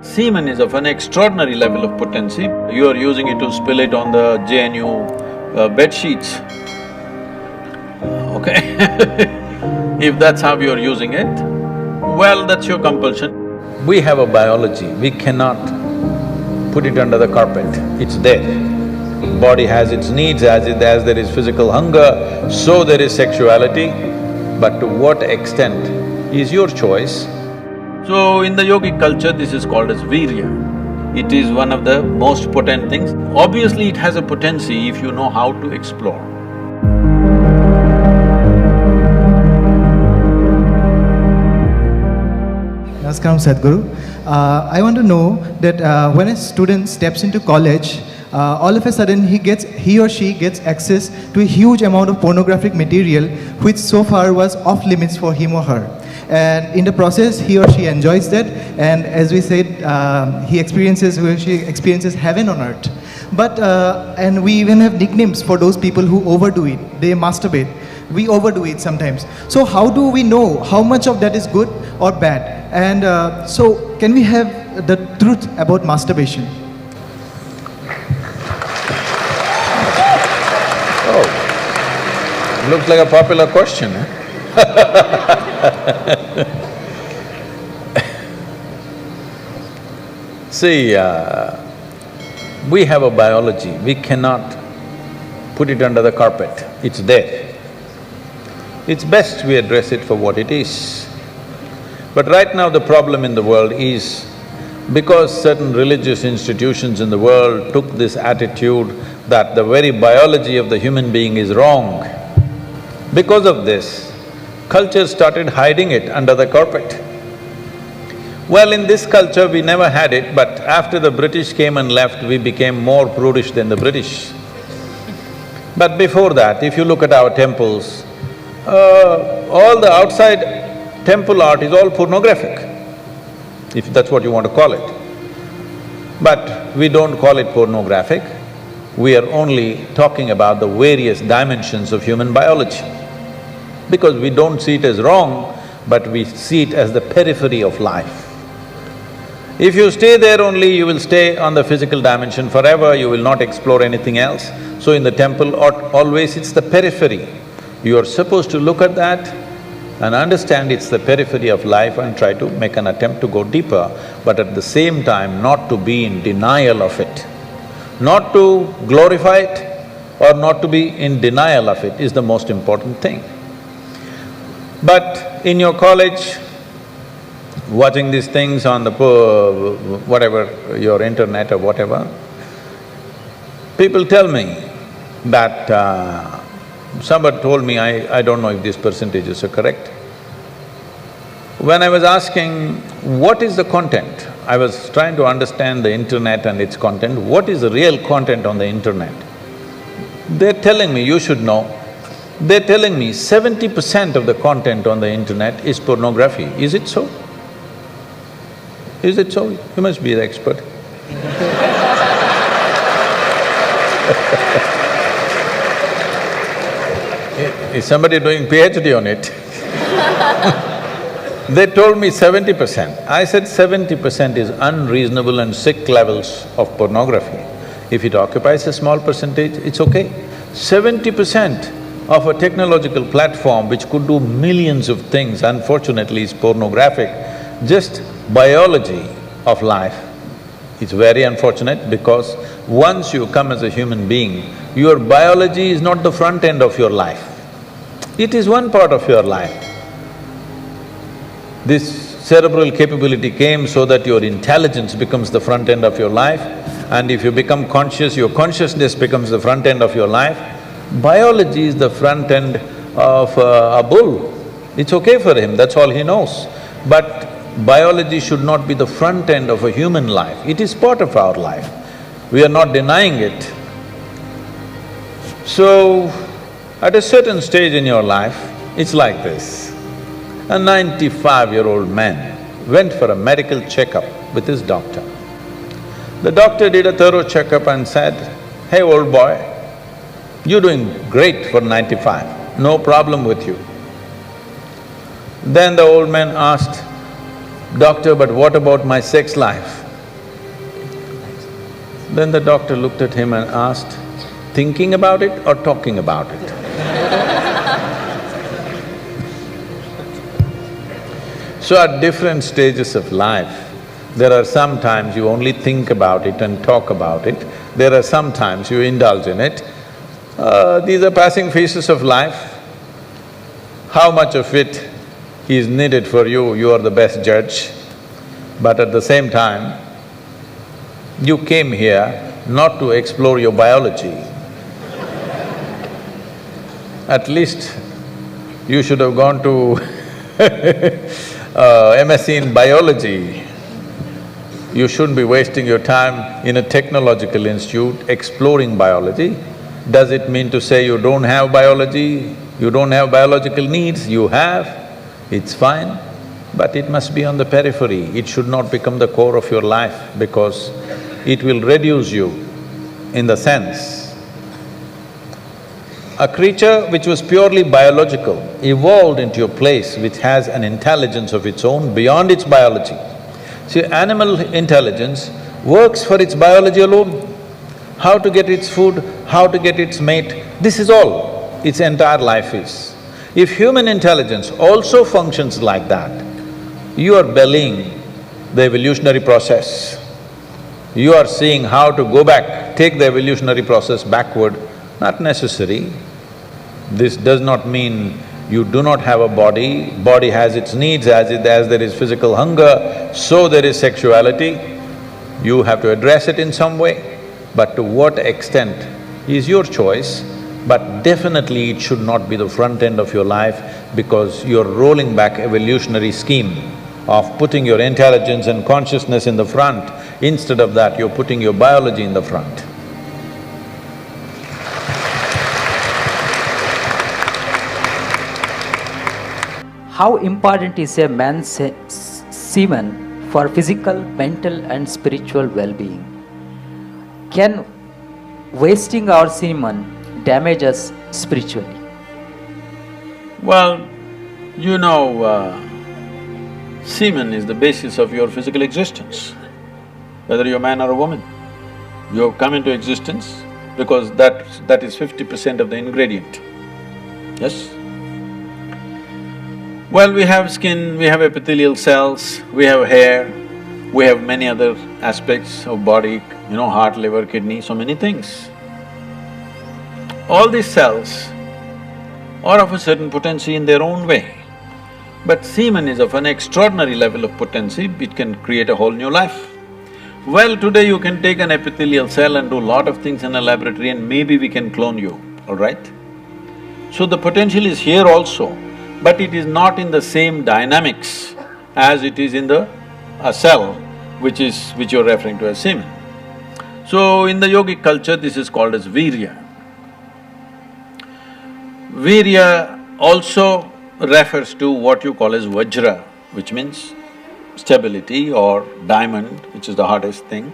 Semen is of an extraordinary level of potency. You are using it to spill it on the JNU bed sheets. Okay? If that's how you're using it, well, that's your compulsion. We have a biology, we cannot put it under the carpet, it's there. Body has its needs, as there is physical hunger, so there is sexuality, but to what extent is your choice. So, in the yogic culture, this is called as virya. It is one of the most potent things. Obviously, it has a potency if you know how to explore. Namaskaram, Sadhguru. I want to know that when a student steps into college, all of a sudden he or she gets access to a huge amount of pornographic material which so far was off limits for him or her. And in the process, he or she enjoys that, and as we said, he or she experiences heaven on earth. But, and we even have nicknames for those people who overdo it. They masturbate. We overdo it sometimes. So how do we know how much of that is good or bad? And so can we have the truth about masturbation? Oh, looks like a popular question, eh? See, we have a biology, we cannot put it under the carpet, it's there. It's best we address it for what it is. But right now the problem in the world is, because certain religious institutions in the world took this attitude that the very biology of the human being is wrong, because of this, culture started hiding it under the carpet. Well, in this culture we never had it, but after the British came and left, we became more prudish than the British. But before that, if you look at our temples, all the outside temple art is all pornographic, if that's what you want to call it. But we don't call it pornographic, we are only talking about the various dimensions of human biology. Because we don't see it as wrong, but we see it as the periphery of life. If you stay there only, you will stay on the physical dimension forever, you will not explore anything else. So in the temple, always it's the periphery. You are supposed to look at that and understand it's the periphery of life and try to make an attempt to go deeper, but at the same time not to be in denial of it. Not to glorify it or not to be in denial of it is the most important thing. But in your college, watching these things on the whatever, your internet or whatever, people tell me that… somebody told me, I don't know if these percentages are correct. When I was asking, what is the content? I was trying to understand the internet and its content, what is the real content on the internet? They're telling me, you should know, they're telling me 70% of the content on the internet is pornography. Is it so? Is it so? You must be the expert. Is somebody doing PhD on it? They told me 70%. I said 70% is unreasonable and sick levels of pornography. If it occupies a small percentage, it's okay. 70% of a technological platform which could do millions of things, unfortunately is pornographic, just biology of life. It's very unfortunate because once you come as a human being, your biology is not the front end of your life. It is one part of your life. This cerebral capability came so that your intelligence becomes the front end of your life, and if you become conscious, your consciousness becomes the front end of your life. Biology is the front end of a bull. It's okay for him, that's all he knows. But biology should not be the front end of a human life, it is part of our life. We are not denying it. So, at a certain stage in your life, it's like this. A 95-year-old man went for a medical checkup with his doctor. The doctor did a thorough checkup and said, "Hey, old boy, you're doing great for 95, no problem with you." Then the old man asked, "Doctor, but what about my sex life?" Then the doctor looked at him and asked, thinking about it or talking about it? So at different stages of life, there are some times you only think about it and talk about it, there are some times you indulge in it. These are passing phases of life. How much of it is needed for you, you are the best judge. But at the same time, you came here not to explore your biology. At least you should have gone to MSc in biology. You shouldn't be wasting your time in a technological institute exploring biology. Does it mean to say you don't have biology, you don't have biological needs? You have, it's fine, but it must be on the periphery. It should not become the core of your life because it will reduce you in the sense. A creature which was purely biological evolved into a place which has an intelligence of its own beyond its biology. See, animal intelligence works for its biology alone. How to get its food, how to get its mate, this is all its entire life is. If human intelligence also functions like that, you are bellying the evolutionary process. You are seeing how to go back, take the evolutionary process backward, not necessary. This does not mean you do not have a body, body has its needs, as there is physical hunger, so there is sexuality. You have to address it in some way, but to what extent is your choice, but definitely it should not be the front end of your life because you're rolling back evolutionary scheme of putting your intelligence and consciousness in the front. Instead of that, you're putting your biology in the front. How important is a man's semen for physical, mental and spiritual well-being? Can wasting our semen damage us spiritually? Well, you know, semen is the basis of your physical existence, whether you're a man or a woman. You have come into existence because that is 50% of the ingredient, yes? Well, we have skin, we have epithelial cells, we have hair, we have many other aspects of body, you know, heart, liver, kidney, so many things. All these cells are of a certain potency in their own way. But semen is of an extraordinary level of potency, it can create a whole new life. Well, today you can take an epithelial cell and do a lot of things in a laboratory and maybe we can clone you, all right? So the potential is here also, but it is not in the same dynamics as it is in a cell which you're referring to as semen. So in the yogic culture, this is called as virya. Virya also refers to what you call as vajra, which means stability, or diamond, which is the hardest thing.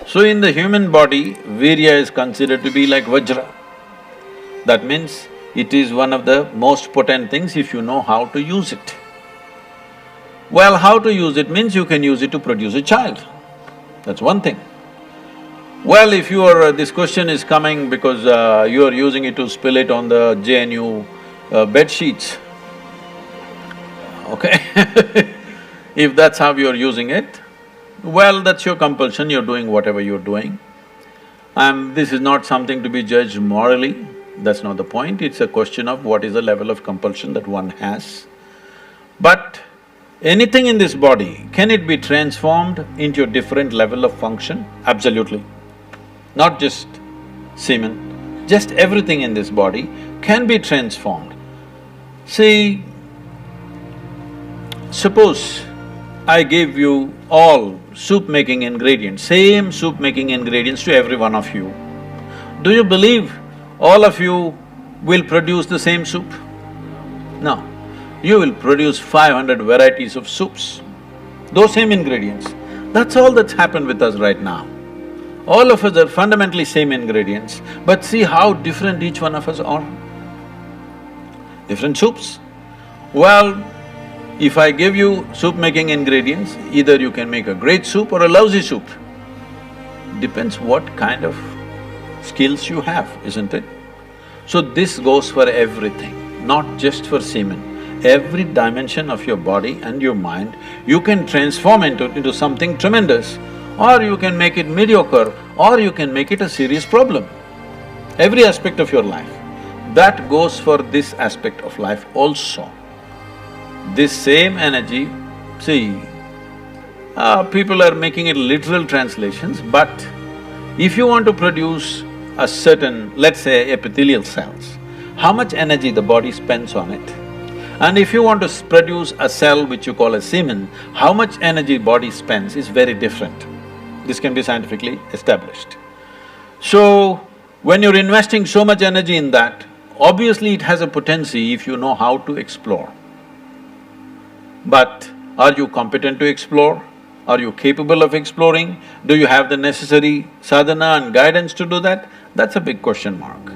So in the human body, virya is considered to be like vajra. That means it is one of the most potent things if you know how to use it. Well, how to use it means you can use it to produce a child, that's one thing. Well, if this question is coming because you are using it to spill it on the JNU bed sheets, okay? If that's how you're using it, well, that's your compulsion, you're doing whatever you're doing. This is not something to be judged morally, that's not the point, it's a question of what is the level of compulsion that one has. But anything in this body, can it be transformed into a different level of function? Absolutely. Not just semen, just everything in this body can be transformed. See, suppose I give you all soup-making ingredients, same soup-making ingredients to every one of you. Do you believe all of you will produce the same soup? No. You will produce 500 varieties of soups, those same ingredients. That's all that's happened with us right now. All of us are fundamentally same ingredients, but see how different each one of us are. Different soups. Well, if I give you soup-making ingredients, either you can make a great soup or a lousy soup. depends what kind of skills you have, isn't it? So this goes for everything, not just for semen. Every dimension of your body and your mind, you can transform into something tremendous, or you can make it mediocre, or you can make it a serious problem. Every aspect of your life. That goes for this aspect of life also. This same energy, see, people are making it literal translations, but if you want to produce a certain, let's say, epithelial cells, how much energy the body spends on it? And if you want to produce a cell which you call a semen, how much energy body spends is very different. This can be scientifically established. So, when you're investing so much energy in that, obviously it has a potency if you know how to explore. But are you competent to explore? Are you capable of exploring? Do you have the necessary sadhana and guidance to do that? That's a big question mark.